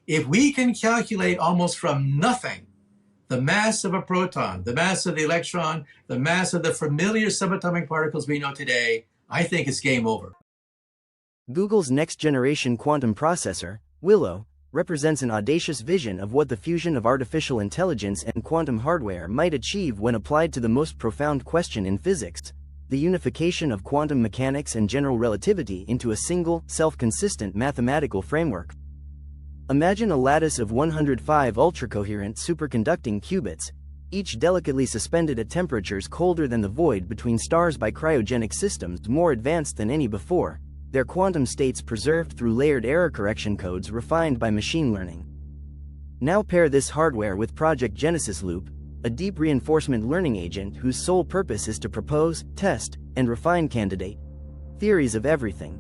If we can calculate almost from nothing the mass of a proton, the mass of the electron, the mass of the familiar subatomic particles we know today, I think it's game over. Google's next-generation quantum processor, Willow, represents an audacious vision of what the fusion of artificial intelligence and quantum hardware might achieve when applied to the most profound question in physics: the unification of quantum mechanics and general relativity into a single, self-consistent mathematical framework. Imagine a lattice of 105 ultracoherent superconducting qubits, each delicately suspended at temperatures colder than the void between stars by cryogenic systems more advanced than any before, their quantum states preserved through layered error correction codes refined by machine learning. Now pair this hardware with Project Genesis Loop, a deep reinforcement learning agent whose sole purpose is to propose, test, and refine candidate theories of everything.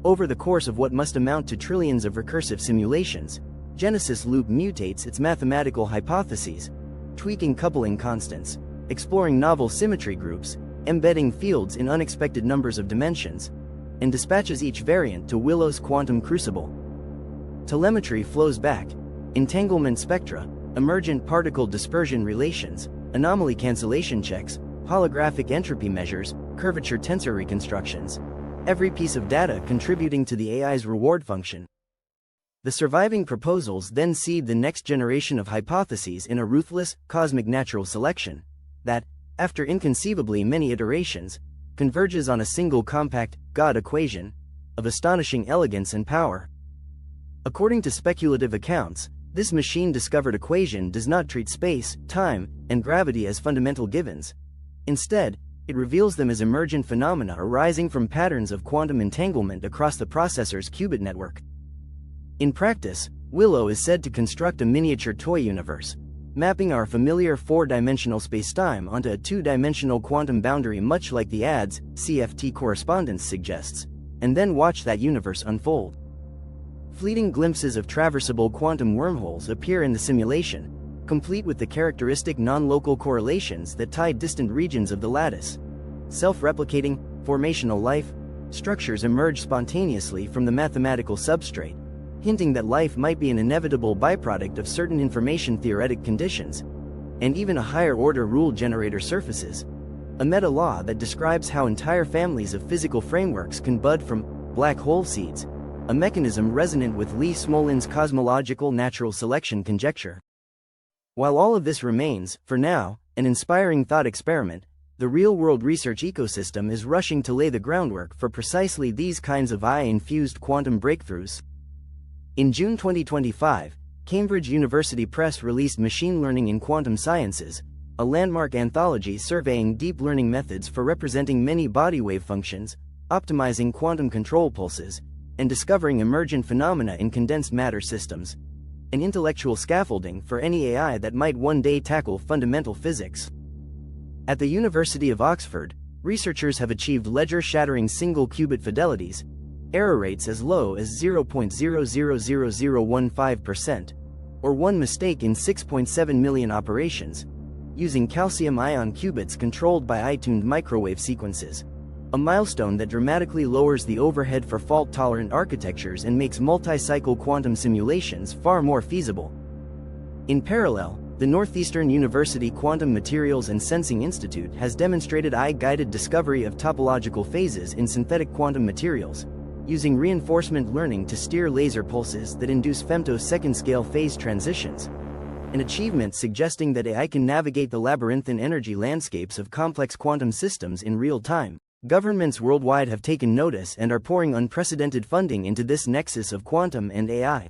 Over the course of what must amount to trillions of recursive simulations, Genesis Loop mutates its mathematical hypotheses, tweaking coupling constants, exploring novel symmetry groups, embedding fields in unexpected numbers of dimensions, and dispatches each variant to Willow's quantum crucible. Telemetry flows back: entanglement spectra, emergent particle dispersion relations, anomaly cancellation checks, holographic entropy measures, curvature tensor reconstructions, every piece of data contributing to the AI's reward function. The surviving proposals then seed the next generation of hypotheses in a ruthless, cosmic natural selection that, after inconceivably many iterations, converges on a single compact God equation of astonishing elegance and power. According to speculative accounts, this machine-discovered equation does not treat space, time, and gravity as fundamental givens. Instead, it reveals them as emergent phenomena arising from patterns of quantum entanglement across the processor's qubit network. In practice, Willow is said to construct a miniature toy universe, mapping our familiar four-dimensional spacetime onto a two-dimensional quantum boundary, much like the ADS CFT correspondence suggests, and then watch that universe unfold. Fleeting glimpses of traversable quantum wormholes appear in the simulation, complete with the characteristic non-local correlations that tie distant regions of the lattice. Self-replicating, formational life structures emerge spontaneously from the mathematical substrate, hinting that life might be an inevitable byproduct of certain information-theoretic conditions, and even a higher-order rule generator surfaces, a meta-law that describes how entire families of physical frameworks can bud from black hole seeds, a mechanism resonant with Lee Smolin's cosmological natural selection conjecture. While all of this remains, for now, an inspiring thought experiment, the real-world research ecosystem is rushing to lay the groundwork for precisely these kinds of AI-infused quantum breakthroughs. In June 2025, Cambridge University Press released Machine Learning in Quantum Sciences, a landmark anthology surveying deep learning methods for representing many body wave functions, optimizing quantum control pulses, and discovering emergent phenomena in condensed matter systems, an intellectual scaffolding for any AI that might one day tackle fundamental physics. At the University of Oxford, researchers have achieved ledger-shattering single-qubit fidelities, error rates as low as 0.000015%, or one mistake in 6.7 million operations, using calcium-ion qubits controlled by eye-tuned microwave sequences, a milestone that dramatically lowers the overhead for fault-tolerant architectures and makes multi-cycle quantum simulations far more feasible. In parallel, the Northeastern University Quantum Materials and Sensing Institute has demonstrated eye-guided discovery of topological phases in synthetic quantum materials, using reinforcement learning to steer laser pulses that induce femtosecond-scale phase transitions, an achievement suggesting that AI can navigate the labyrinthine energy landscapes of complex quantum systems in real time. Governments worldwide have taken notice and are pouring unprecedented funding into this nexus of quantum and AI.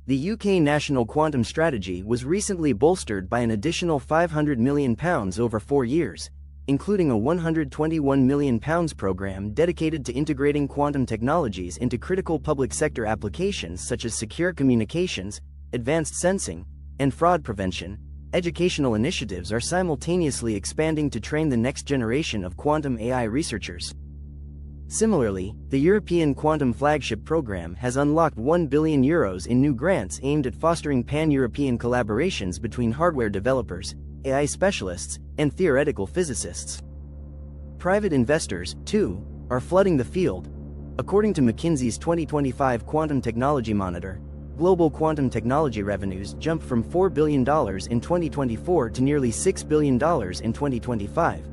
The UK National Quantum Strategy was recently bolstered by an additional £500 million over 4 years, including a £121 million program dedicated to integrating quantum technologies into critical public sector applications such as secure communications, advanced sensing, and fraud prevention. Educational initiatives are simultaneously expanding to train the next generation of quantum AI researchers. Similarly, the European Quantum Flagship Program has unlocked €1 billion in new grants aimed at fostering pan-European collaborations between hardware developers, AI specialists, and theoretical physicists. Private investors, too, are flooding the field. According to McKinsey's 2025 Quantum Technology Monitor, global quantum technology revenues jumped from $4 billion in 2024 to nearly $6 billion in 2025,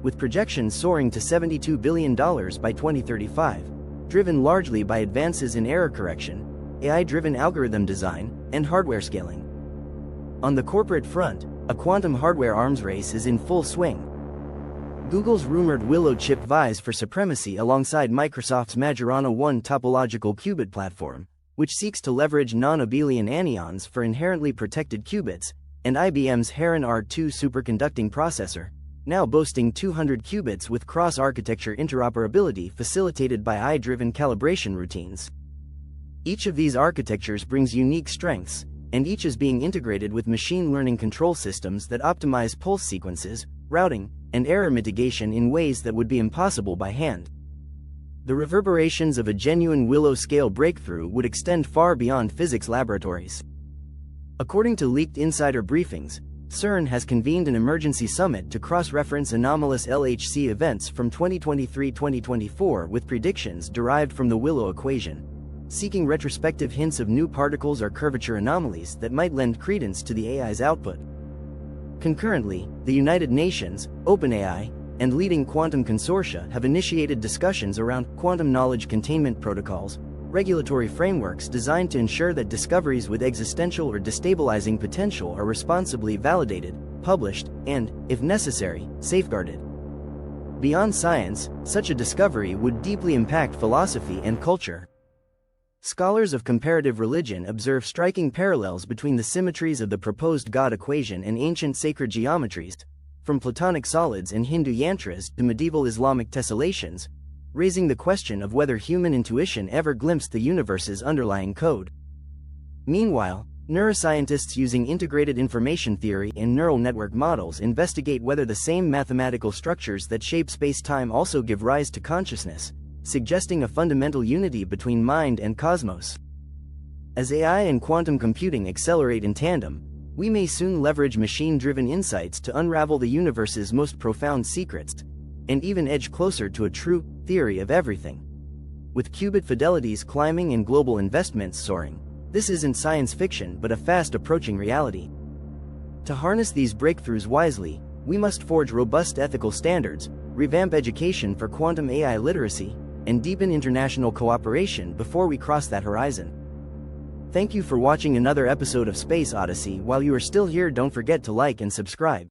with projections soaring to $72 billion by 2035, driven largely by advances in error correction, AI-driven algorithm design, and hardware scaling. On the corporate front, a quantum hardware arms race is in full swing. Google's rumored Willow chip vies for supremacy alongside Microsoft's Majorana 1 topological qubit platform, which seeks to leverage non-abelian anyons for inherently protected qubits, and IBM's Heron R2 superconducting processor, now boasting 200 qubits with cross-architecture interoperability facilitated by AI-driven calibration routines. Each of these architectures brings unique strengths, and each is being integrated with machine learning control systems that optimize pulse sequences, routing, and error mitigation in ways that would be impossible by hand. The reverberations of a genuine Willow-scale breakthrough would extend far beyond physics laboratories. According to leaked insider briefings, CERN has convened an emergency summit to cross-reference anomalous LHC events from 2023-2024 with predictions derived from the Willow equation, seeking retrospective hints of new particles or curvature anomalies that might lend credence to the AI's output. Concurrently, the United Nations, OpenAI, and leading quantum consortia have initiated discussions around quantum knowledge containment protocols, regulatory frameworks designed to ensure that discoveries with existential or destabilizing potential are responsibly validated, published, and, if necessary, safeguarded. Beyond science, such a discovery would deeply impact philosophy and culture. Scholars of comparative religion observe striking parallels between the symmetries of the proposed God equation and ancient sacred geometries, from Platonic solids and Hindu yantras to medieval Islamic tessellations, raising the question of whether human intuition ever glimpsed the universe's underlying code. Meanwhile, neuroscientists using integrated information theory and neural network models investigate whether the same mathematical structures that shape space-time also give rise to consciousness, suggesting a fundamental unity between mind and cosmos. As AI and quantum computing accelerate in tandem, we may soon leverage machine-driven insights to unravel the universe's most profound secrets, and even edge closer to a true theory of everything. With qubit fidelities climbing and global investments soaring, this isn't science fiction but a fast-approaching reality. To harness these breakthroughs wisely, we must forge robust ethical standards, revamp education for quantum AI literacy, and deepen international cooperation before we cross that horizon. Thank you for watching another episode of Space Odyssey. While you are still here, don't forget to like and subscribe.